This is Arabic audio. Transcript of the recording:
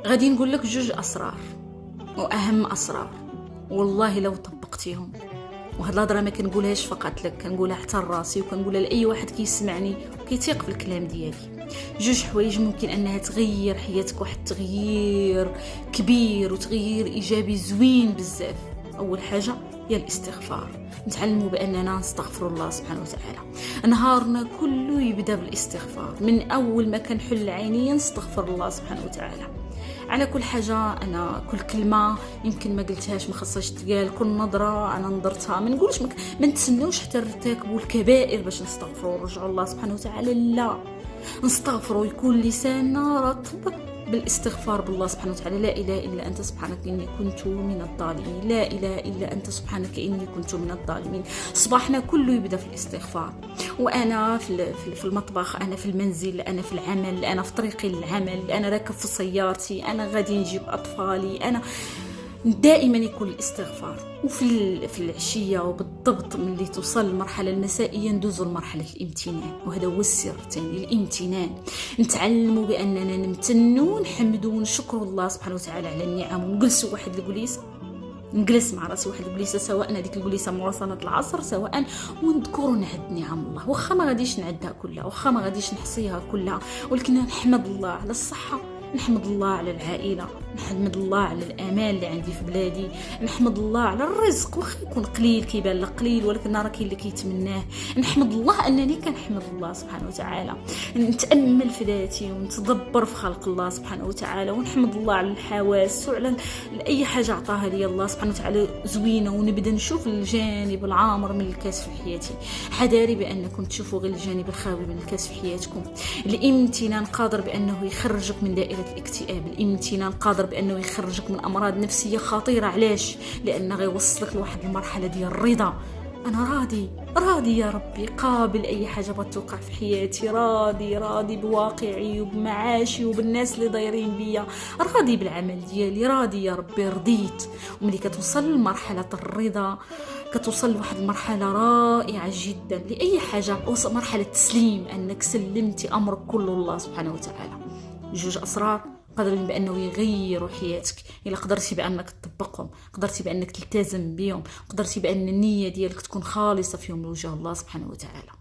غادي نقول لك جوج اسرار، واهم اسرار والله لو طبقتيهم. وهاد الهضره ما كنقولهاش فقط لك، كنقولها حتى لراسي وكنقولها لاي واحد كيسمعني وكيتيق في الكلام ديالي. جوج حوايج ممكن انها تغير حياتك واحد التغيير كبير وتغيير ايجابي زوين بزاف. اول حاجه هي الاستغفار. نتعلموا باننا نستغفر الله سبحانه وتعالى. نهارنا كله يبدا بالاستغفار، من اول ما كنحل عيني نستغفر الله سبحانه وتعالى على كل حاجه. انا كل كلمه يمكن ما قلتهاش ما خصهاش تقال، كل نظره انا نظرتها ما نقولش ما نتسناوش حتى نرتكبوا الكبائر باش نستغفروا ونرجعوا الله سبحانه وتعالى. لا، نستغفروا يكون لساننا رطب بالاستغفار بالله سبحانه وتعالى. لا اله الا انت سبحانك اني كنت من الظالمين، لا اله الا انت سبحانك اني كنت من الظالمين. صباحنا كله يبدا في الاستغفار. وانا في المطبخ، انا في المنزل، انا في العمل، انا في طريقي للعمل، انا راكب في سيارتي، انا غادي نجيب اطفالي، انا دائما يكون الاستغفار. وفي العشيه وبالضبط ملي توصل المرحله المسائيه ندوزوا لمرحله الامتنان، وهذا هو السر الثاني، الامتنان. نتعلموا باننا نمتنوا ونحمدوا ونشكروا الله سبحانه وتعالى على النعم، ونجلسوا واحد الجليسه، نجلس مع راسي واحد الجليسه، سواء هذيك الجليسه مراسله العصر، سواء ونذكر نعد نعم الله. واخا ما غاديش نعدها كلها، واخا ما غاديش نحصيها كلها، ولكن نحمد الله على الصحه، نحمد الله على العائله، نحمد الله على الامان اللي عندي في بلادي، نحمد الله على الرزق واخا يكون قليل، كيبان لك قليل ولكن راه كاين اللي كيتمناه. نحمد الله انني كنحمد الله سبحانه وتعالى. نتامل في ذاتي ونتدبر في خلق الله سبحانه وتعالى، ونحمد الله على الحواس وعلى اي حاجه عطاها لي الله سبحانه وتعالى زوينه، ونبدا نشوف الجانب العامر من الكاس في حياتي. حذاري بانكم تشوفوا غير الجانب الخاوي من الكاس في حياتكم. الامتنان قادر بانه يخرجك من دائره الاكتئاب، الامتنان قادر بانه يخرجك من امراض نفسيه خطيره. علاش؟ لانه غيوصلك لواحد المرحله ديال الرضا. انا راضي يا ربي، قابل اي حاجه بغات توقع في حياتي، راضي بواقعي وبمعاشي وبالناس اللي دايرين بيا، راضي بالعمل ديالي، راضي يا ربي، رضيت. وملي كتوصل لمرحله الرضا كتوصل لواحد المرحله رائعه جدا لاي حاجه، وصل مرحله تسليم، انك سلمتي امرك كله لله سبحانه وتعالى. جوج اسرار قادرين بانه يغيروا حياتك الا قدرتي بانك تطبقهم، قدرتي بانك تلتزم بهم، قدرتي بان النيه ديالك تكون خالصه فيهم لوجه الله سبحانه وتعالى.